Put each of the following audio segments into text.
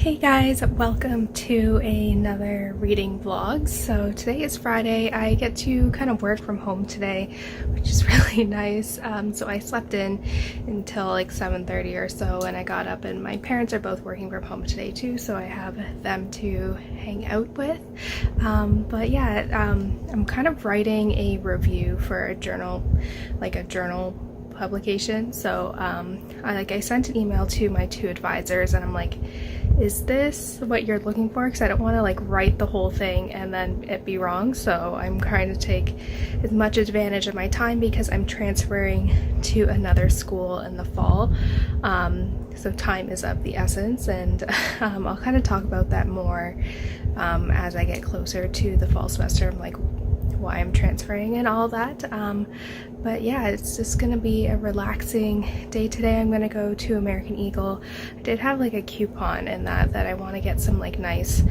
Hey guys, welcome to another reading vlog. So today is Friday. I get to kind of work from home today, which is really nice. So I slept in until like 7:30 or so, and I got up, and my parents are both working from home today too, so I have them to hang out with. But yeah, I'm kind of writing a review for a journal, like a journal publication. So I sent an email to my two advisors, and I'm like, is this what you're looking for? Because I don't want to like write the whole thing and then it be wrong. So I'm trying to take as much advantage of my time because I'm transferring to another school in the fall. So time is of the essence, and I'll kind of talk about that more as I get closer to the fall semester. I'm like, why I'm transferring and all that. But yeah, it's just gonna be a relaxing day today. I'm gonna go to American Eagle. I did have like a coupon in that I want to get some like nice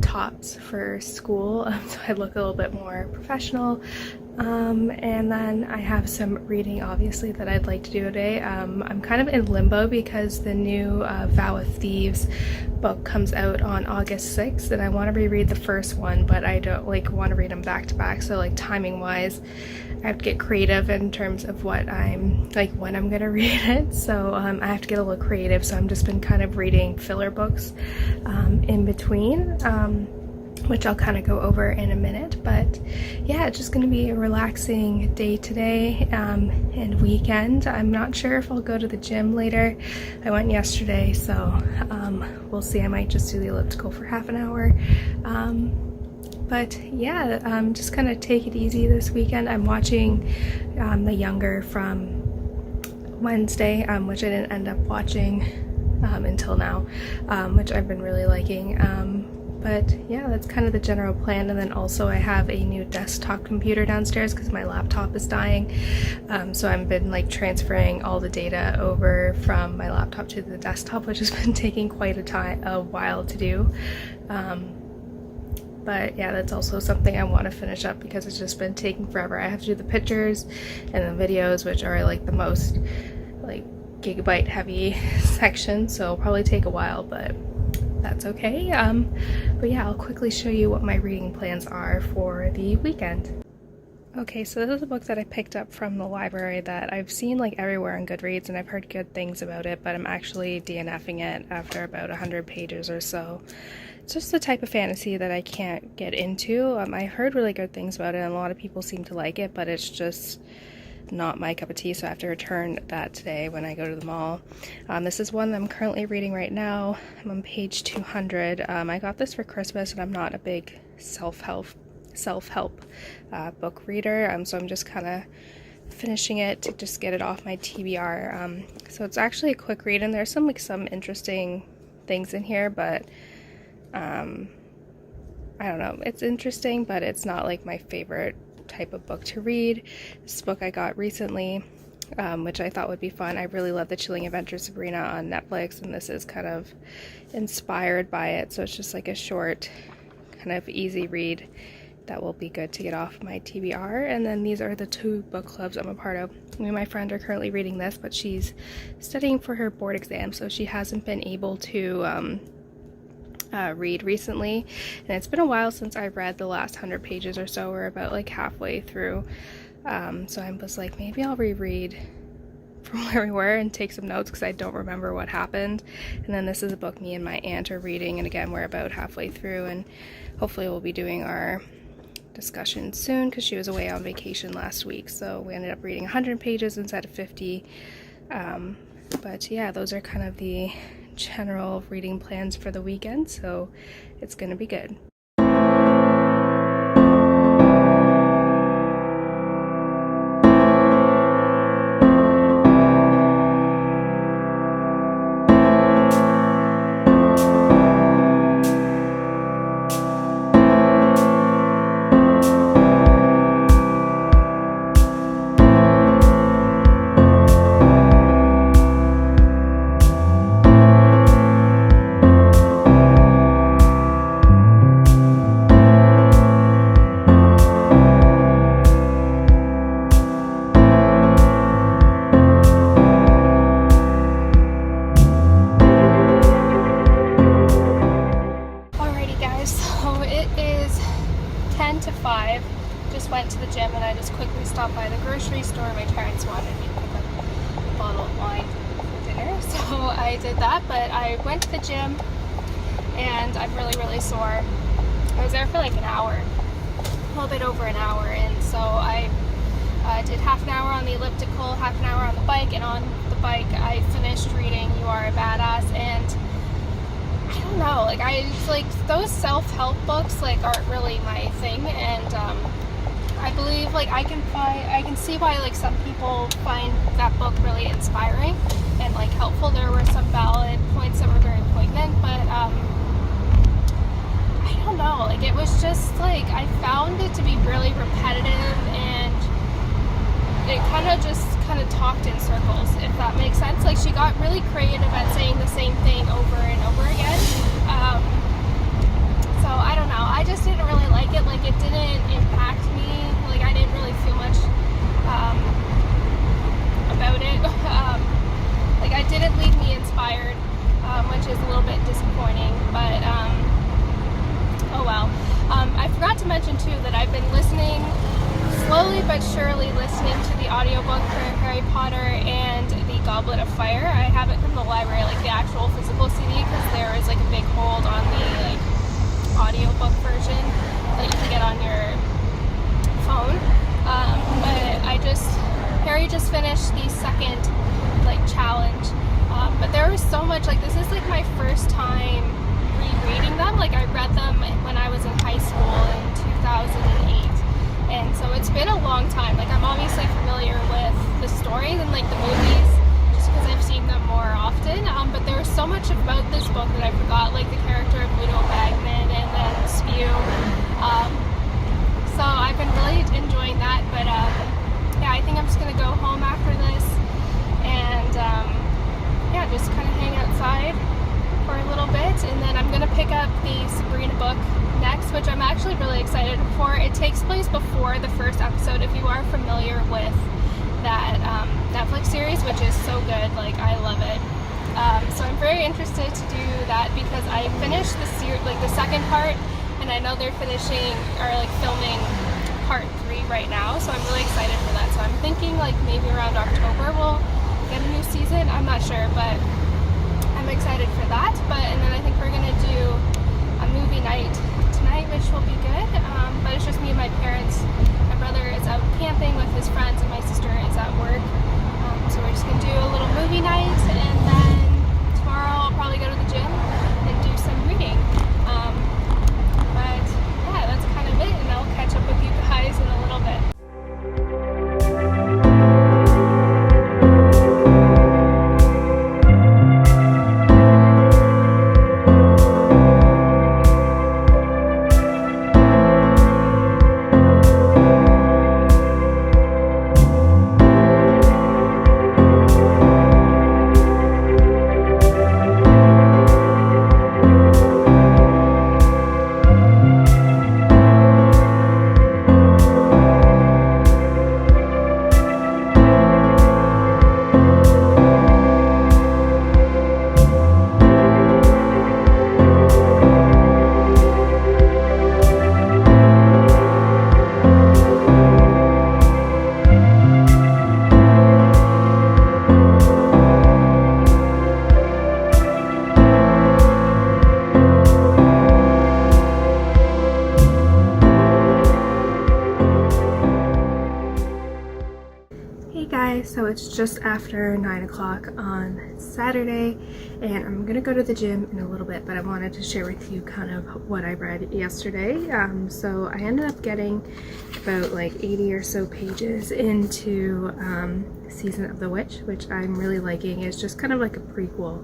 tops for school, so I look a little bit more professional. And then I have some reading obviously that I'd like to do today. I'm kind of in limbo because the new Vow of Thieves book comes out on August 6th, and I want to reread the first one, but I don't like want to read them back to back, so like timing wise I have to get creative in terms of what I'm like when I'm gonna read it. So I have to get a little creative, so I've just been kind of reading filler books in between, which I'll kind of go over in a minute. But yeah, it's just going to be a relaxing day today and weekend. I'm not sure if I'll go to the gym later. I went yesterday, so we'll see. I might just do the elliptical for half an hour. But yeah, just kind of take it easy this weekend. I'm watching The Younger from Wednesday, which I didn't end up watching until now, which I've been really liking. But yeah, that's kind of the general plan. And then also I have a new desktop computer downstairs because my laptop is dying. So I've been like transferring all the data over from my laptop to the desktop, which has been taking quite a while to do. But yeah, that's also something I want to finish up because it's just been taking forever. I have to do the pictures and the videos, which are like the most like gigabyte heavy section. So it'll probably take a while, but that's okay. But yeah, I'll quickly show you what my reading plans are for the weekend. Okay, so this is a book that I picked up from the library that I've seen like everywhere on Goodreads, and I've heard good things about it, but I'm actually DNFing it after about 100 pages or so. It's just the type of fantasy that I can't get into. I heard really good things about it, and a lot of people seem to like it, but it's just not my cup of tea, so I have to return that today when I go to the mall. This is one that I'm currently reading right now. I'm on page 200. I got this for Christmas, and I'm not a big self-help book reader, so I'm just kind of finishing it to just get it off my TBR. So it's actually a quick read, and there's some interesting things in here, but I don't know, it's interesting, but it's not like my favorite type of book to read. This book I got recently, which I thought would be fun. I really love The Chilling Adventures of Sabrina on Netflix, and this is kind of inspired by it, so it's just like a short, kind of easy read that will be good to get off my TBR. And then these are the two book clubs I'm a part of. Me and my friend are currently reading this, but she's studying for her board exam, so she hasn't been able to read recently, and it's been a while since I read the last 100 pages or so. We're about like halfway through, so I was like, maybe I'll reread from where we were and take some notes because I don't remember what happened. And then this is a book me and my aunt are reading, and again, we're about halfway through, and hopefully we'll be doing our discussion soon because she was away on vacation last week, so we ended up reading 100 pages instead of 50. But yeah, those are kind of the general reading plans for the weekend, so it's gonna be good. went to the gym and I just quickly stopped by the grocery store. My parents wanted me to pick up a bottle of wine for dinner, so I did that. But I went to the gym and I'm really sore. I was there for like an hour, a little bit over an hour, and so I did half an hour on the elliptical, half an hour on the bike, and on the bike I finished reading You Are a Badass. And I don't know, like those self-help books like aren't really my thing, and I believe like I can see why like some people find that book really inspiring and like helpful. There were some valid points that were very poignant, but I don't know, like it was just like I found it to be really repetitive, and it kind of talked in circles, if that makes sense. Like she got really creative at saying the same thing over and over again. So I don't know, I just didn't really like it. Like it didn't impact me. Like I didn't really feel much about it. Like it didn't leave me inspired, which is a little bit disappointing, but oh well. I forgot to mention too that I've been slowly but surely listening to the audiobook for Harry Potter and the Goblet of Fire. I have it from the library, like the actual physical CD, because there is like a big hold on the like audiobook version that you can get on your phone. But Harry just finished the second like challenge. But there was so much, like this is like my first time rereading them. Like I read them when I was in high school in 2008. And so it's been a long time. Like I'm obviously familiar with the stories and like the movies just because I've seen them more often. But there was so much about this book that I forgot, like the character of Ludo Bagman and then Spew. So I've been really enjoying that. But yeah, I think I'm just gonna go home after this and yeah, just kind of hang outside for a little bit, and then I'm gonna pick up the Sabrina book next, which I'm actually really excited for. It takes place before the first episode, if you are familiar with that Netflix series, which is so good. Like I love it. So I'm very interested to do that because I finished the second part, and I know they're finishing or like filming part 3 right now, so I'm really excited for that. So I'm thinking like maybe around October we'll get a new season. I'm not sure, but I'm excited for that. And then I think we're gonna do a movie night tonight, which will be good. But it's just me and my parents. My brother is out camping with his friends, and my sister is at work. So we're just gonna do a little movie night, and then tomorrow I'll probably go to the gym and do some reading. But yeah, that's kind of it, and I'll catch up with you guys in a little bit. So it's just after 9 o'clock on Saturday, and I'm gonna go to the gym in a little bit, but I wanted to share with you kind of what I read yesterday. So I ended up getting about like 80 or so pages into Season of the Witch, which I'm really liking. It's just kind of like a prequel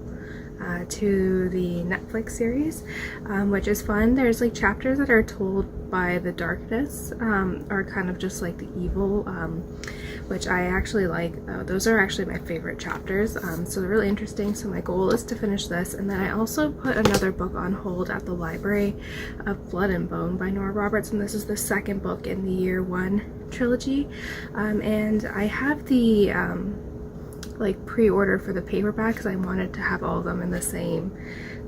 to the Netflix series, which is fun. There's like chapters that are told by the darkness, or kind of just like the evil, which I actually like. Those are actually my favorite chapters, so they're really interesting. So my goal is to finish this, and then I also put another book on hold at the library of Blood and Bone by Nora Roberts, and this is the second book in the Year One trilogy, and I have the like pre-order for the paperback because I wanted to have all of them in the same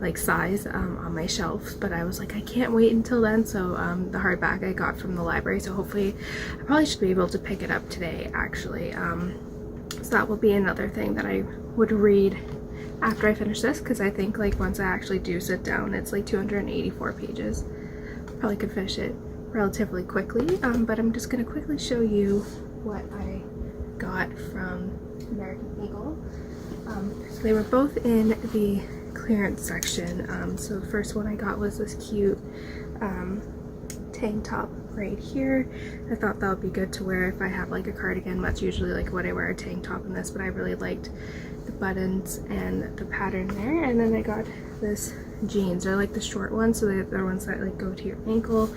like size on my shelf, but I was like, I can't wait until then. So the hardback I got from the library, so hopefully I probably should be able to pick it up today actually. So that will be another thing that I would read after I finish this, because I think like once I actually do sit down, it's like 284 pages. Probably could finish it relatively quickly, but I'm just going to quickly show you what I got from American Eagle. So they were both in the clearance section. So the first one I got was this cute tank top right here. I thought that would be good to wear if I have like a cardigan. That's usually like what I wear, a tank top in this, but I really liked the buttons and the pattern there. And then I got this jeans. They're like the short ones, so they're ones that like go to your ankle,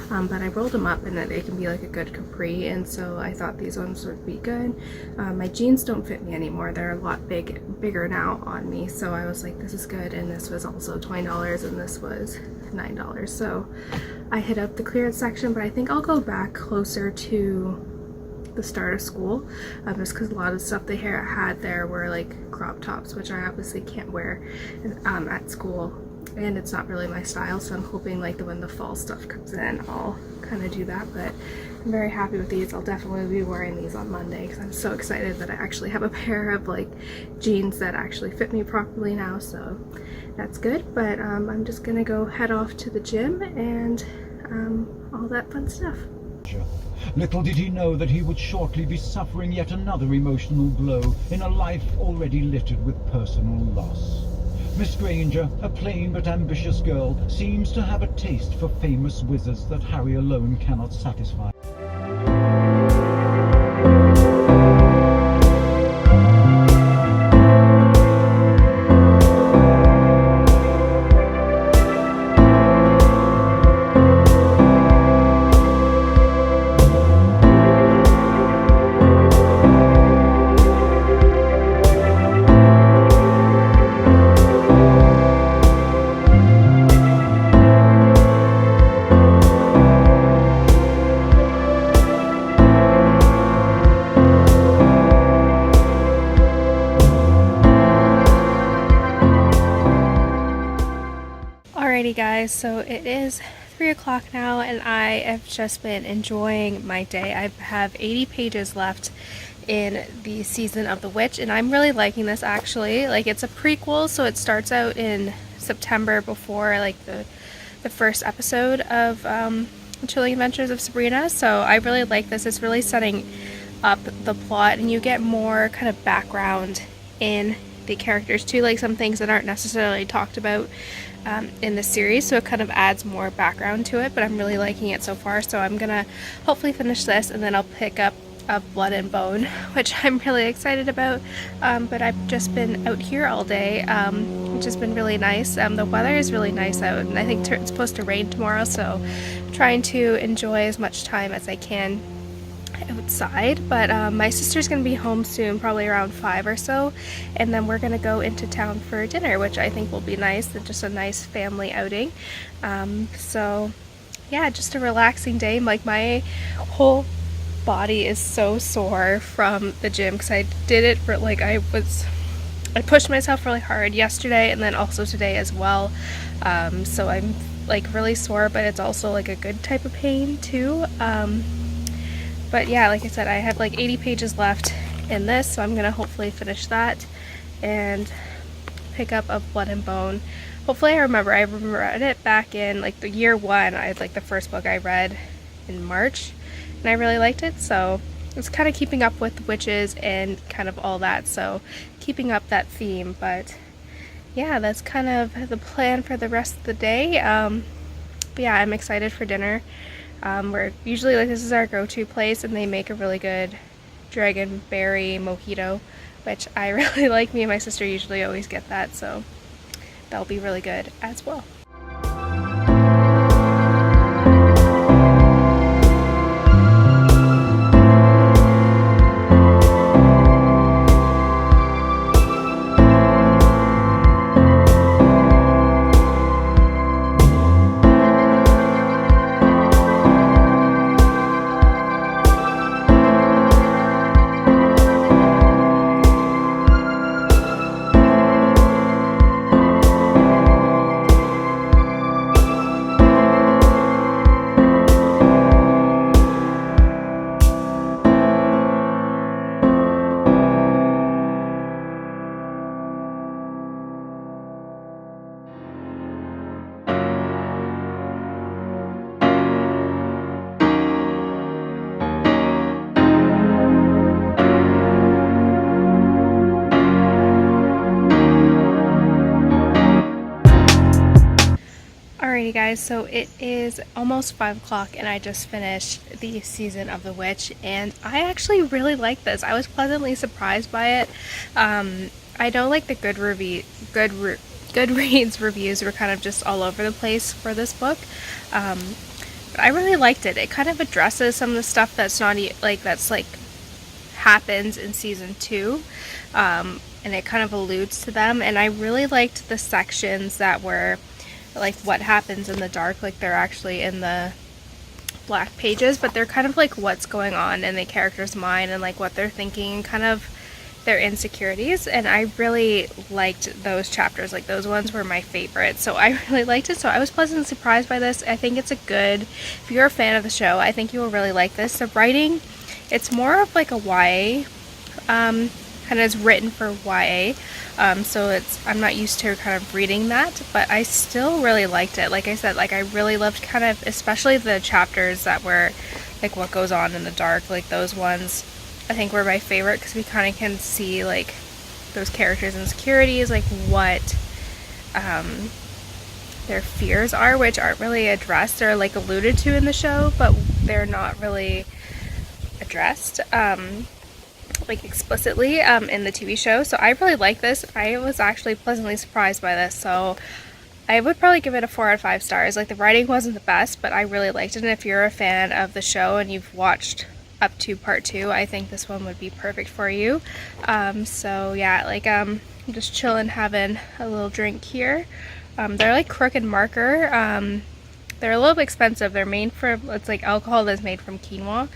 but I rolled them up and that they can be like a good capri, and so I thought these ones would be good. My jeans don't fit me anymore. They're a lot bigger now on me, so I was like, this is good. And this was also $20 and this was $9, so I hit up the clearance section, but I think I'll go back closer to the start of school, just because a lot of stuff they had there were like crop tops, which I obviously can't wear at school, and it's not really my style. So I'm hoping like when the fall stuff comes in, I'll kind of do that. But I'm very happy with these. I'll definitely be wearing these on Monday because I'm so excited that I actually have a pair of like jeans that actually fit me properly now, so that's good. But I'm just gonna go head off to the gym and all that fun stuff. Little did he know that he would shortly be suffering yet another emotional blow in a life already littered with personal loss. Miss Granger, a plain but ambitious girl, seems to have a taste for famous wizards that Harry alone cannot satisfy. Alrighty guys, so it is 3 o'clock now and I have just been enjoying my day. I have 80 pages left in the Season of the Witch, and I'm really liking this actually. Like, it's a prequel, so it starts out in September before like the first episode of Chilling Adventures of Sabrina, so I really like this. It's really setting up the plot, and you get more kind of background in the characters too, like some things that aren't necessarily talked about in the series, so it kind of adds more background to it. But I'm really liking it so far, so I'm gonna hopefully finish this and then I'll pick up Blood and Bone, which I'm really excited about. But I've just been out here all day, which has been really nice. The weather is really nice out, and I think it's supposed to rain tomorrow, so I'm trying to enjoy as much time as I can outside. But my sister's gonna be home soon, probably around 5 or so, and then we're gonna go into town for dinner, which I think will be nice. It's just a nice family outing. So yeah, just a relaxing day. Like, my whole body is so sore from the gym because I did it for like I pushed myself really hard yesterday and then also today as well. So I'm like really sore, but it's also like a good type of pain too. But yeah, like I said, I have like 80 pages left in this, so I'm gonna hopefully finish that and pick up Blood and Bone. Hopefully I remember read it back in like the year 1. I had like the first book I read in March, and I really liked it, so it's kind of keeping up with witches and kind of all that, so keeping up that theme. But yeah, that's kind of the plan for the rest of the day. But yeah, I'm excited for dinner. We're usually like, this is our go-to place, and they make a really good dragonberry mojito, which I really like. Me and my sister usually always get that, so that'll be really good as well. Alrighty guys, so it is almost 5 o'clock and I just finished the season of The Witch, and I actually really like this. I was pleasantly surprised by it. I know like the Goodreads reviews were kind of just all over the place for this book, but I really liked it. It kind of addresses some of the stuff that's not that's happens in season 2, and it kind of alludes to them, and I really liked the sections that were like what happens in the dark, like they're actually in the black pages, but they're kind of like what's going on in the character's mind and like what they're thinking and kind of their insecurities, and I really liked those chapters. Like those ones were my favorite, so I really liked it. So I was pleasantly surprised by this. I think it's a good, if you're a fan of the show, I think you will really like this. The writing, it's more of like a YA, kind of is written for YA, so I'm not used to kind of reading that, but I still really liked it. Like I said, like I really loved kind of, especially the chapters that were like what goes on in the dark, like those ones I think were my favorite, because we kind of can see like those characters' insecurities, like what their fears are, which aren't really addressed or like alluded to in the show, but they're not really addressed like explicitly in the TV show. So I really like this. I was actually pleasantly surprised by this, so I would probably give it a 4 out of 5 stars. Like the writing wasn't the best, but I really liked it, and if you're a fan of the show and you've watched up to part 2, I think this one would be perfect for you. So yeah, like I'm just chilling, having a little drink here. They're like Crooked Marker. They're a little bit expensive. They're made from, it's like alcohol that's made from quinoa,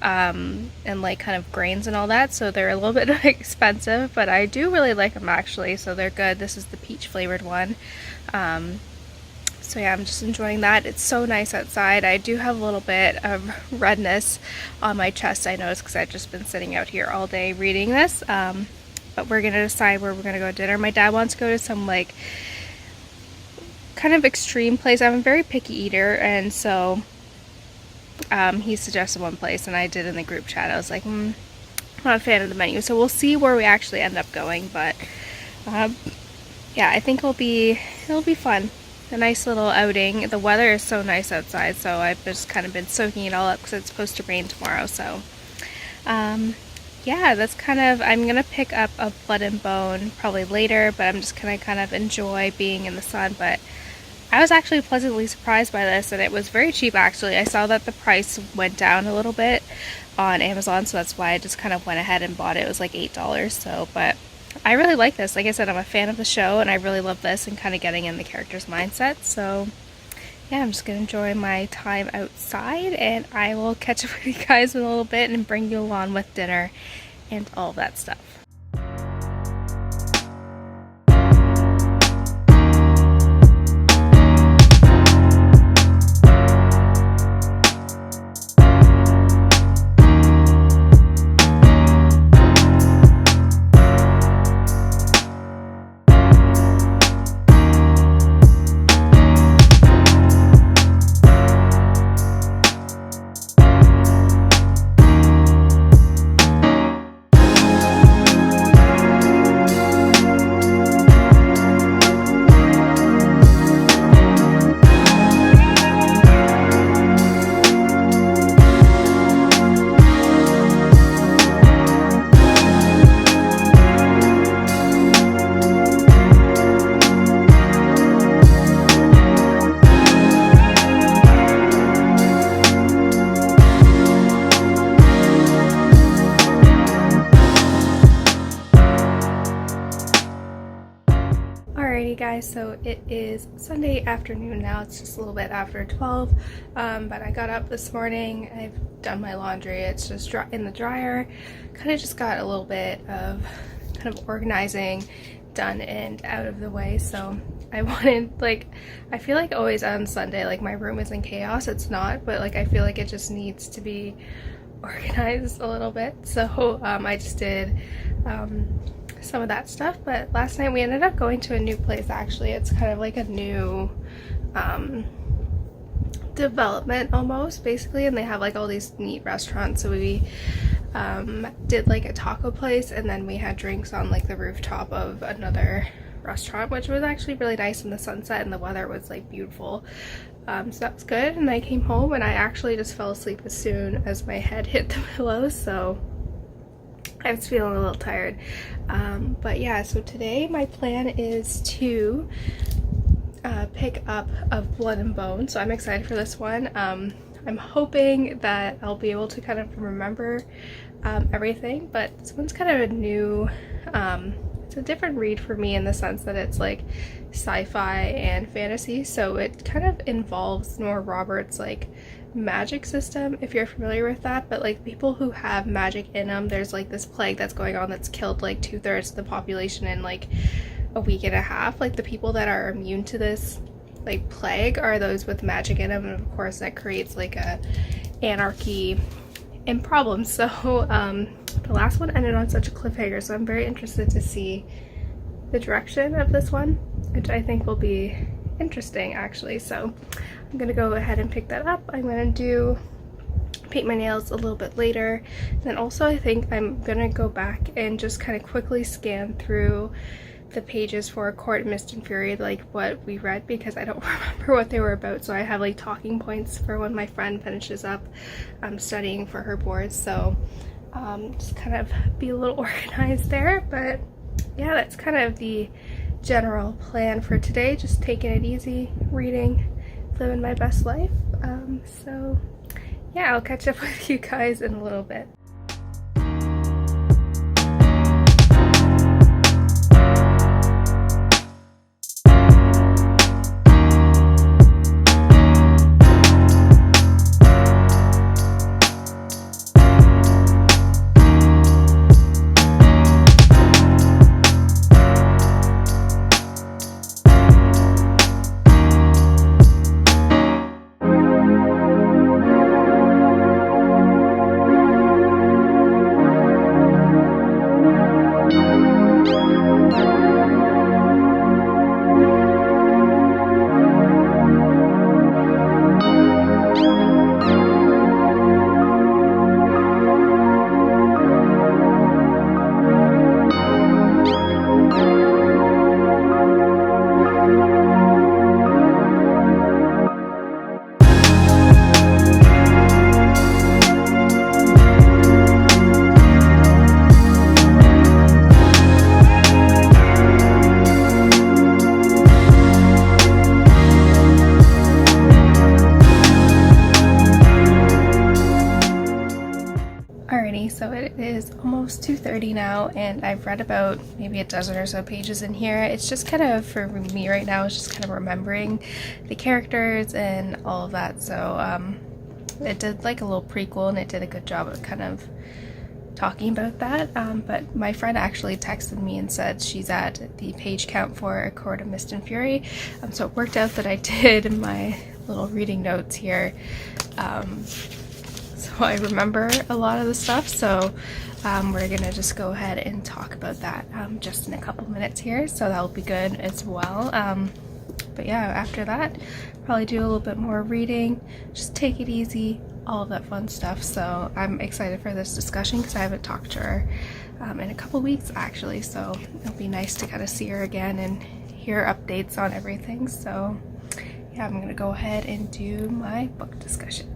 and like kind of grains and all that, so they're a little bit expensive, but I do really like them actually, so they're good. This is the peach flavored one. So yeah, I'm just enjoying that. It's so nice outside. I do have a little bit of redness on my chest, I noticed, because I've just been sitting out here all day reading this, but we're gonna decide where we're gonna go to dinner. My dad wants to go to some like kind of extreme place. I'm a very picky eater, and so he suggested one place, and I did in the group chat. I was like, I'm not a fan of the menu, so we'll see where we actually end up going. But yeah, I think it'll be fun. A nice little outing. The weather is so nice outside, so I've just kind of been soaking it all up because it's supposed to rain tomorrow. So yeah, that's kind of, I'm gonna pick up a Blood and Bone probably later, but I'm just gonna kind of enjoy being in the sun. But I was actually pleasantly surprised by this, and it was very cheap actually. I saw that the price went down a little bit on Amazon, so that's why I just kind of went ahead and bought it. It was like $8, so, but I really like this. Like I said, I'm a fan of the show, and I really love this and kind of getting in the character's mindset. So yeah, I'm just gonna enjoy my time outside, and I will catch up with you guys in a little bit and bring you along with dinner and all that stuff. Alrighty guys, so it is Sunday afternoon now. It's just a little bit after 12, but I got up this morning. I've done my laundry. It's just in the dryer. Kind of just got a little bit of kind of organizing done and out of the way. So I wanted, like, I feel like always on Sunday, like my room is in chaos. It's not, but like I feel like it just needs to be organized a little bit. So I just did some of that stuff. But last night we ended up going to a new place. Actually, it's kind of like a new development almost, basically, and they have like all these neat restaurants. So we did like a taco place, and then we had drinks on like the rooftop of another restaurant, which was actually really nice in the sunset, and the weather was like beautiful. So that was good. And I came home and I actually just fell asleep as soon as my head hit the pillow, so I was feeling a little tired. But yeah, so today my plan is to pick up Of Blood and Bone, so I'm excited for this one. I'm hoping that I'll be able to kind of remember everything, but this one's kind of a new, it's a different read for me in the sense that it's like sci-fi and fantasy, so it kind of involves Nora Roberts' like magic system, if you're familiar with that. But like people who have magic in them, there's like this plague that's going on that's killed like 2/3 of the population in like a week and a half. Like the people that are immune to this like plague are those with magic in them, and of course that creates like a anarchy and problems. So the last one ended on such a cliffhanger, so I'm very interested to see the direction of this one, which I think will be interesting actually. So I'm gonna go ahead and pick that up. I'm gonna paint my nails a little bit later, and then also I think I'm gonna go back and just kind of quickly scan through the pages for A Court of Mist and Fury, like what we read, because I don't remember what they were about, so I have like talking points for when my friend finishes up studying for her boards. So just kind of be a little organized there. But yeah, that's kind of the general plan for today, just taking it easy, reading, living my best life. So yeah, I'll catch up with you guys in a little bit. So it is almost 2:30 now, and I've read about maybe a dozen or so pages in here. It's just kind of, for me right now, it's just kind of remembering the characters and all of that. So it did like a little prequel, and it did a good job of kind of talking about that. But my friend actually texted me and said she's at the page count for A Court of Mist and Fury. So it worked out that I did in my little reading notes here. So I remember a lot of the stuff, so we're gonna just go ahead and talk about that just in a couple minutes here, so that'll be good as well. But yeah, after that, probably do a little bit more reading, just take it easy, all of that fun stuff. So I'm excited for this discussion because I haven't talked to her in a couple weeks actually, so it'll be nice to kind of see her again and hear updates on everything. So yeah, I'm gonna go ahead and do my book discussion.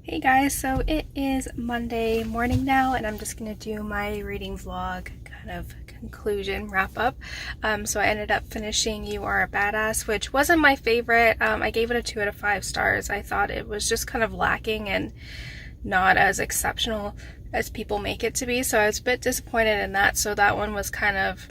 Hey guys, so it is Monday morning now, and I'm just gonna do my reading vlog kind of conclusion wrap up. So I ended up finishing You Are a Badass, which wasn't my favorite. I gave it a 2 out of 5 stars. I thought it was just kind of lacking and not as exceptional as people make it to be, so I was a bit disappointed in that. So that one was kind of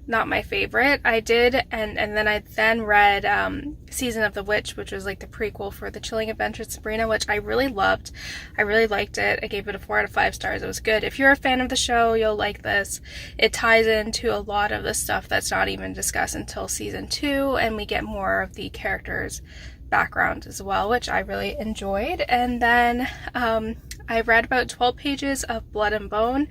not my favorite. I did, and then I read Season of the Witch, which was like the prequel for The Chilling Adventures of Sabrina, which I really loved. I really liked it. I gave it a 4 out of 5 stars. It was good. If you're a fan of the show, you'll like this. It ties into a lot of the stuff that's not even discussed until season 2, and we get more of the characters background as well, which I really enjoyed. And then I read about 12 pages of Blood and Bone,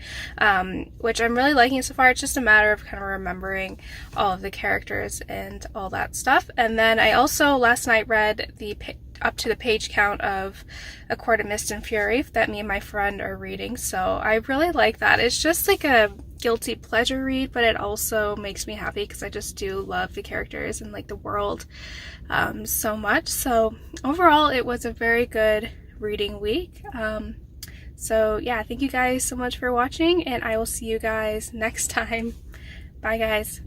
which I'm really liking so far. It's just a matter of kind of remembering all of the characters and all that stuff. And then I also last night read the up to the page count of A Court of Mist and Fury that me and my friend are reading, so I really like that. It's just like a guilty pleasure read, but it also makes me happy because I just do love the characters and like the world so much. So overall it was a very good reading week. So yeah, thank you guys so much for watching, and I will see you guys next time. Bye guys.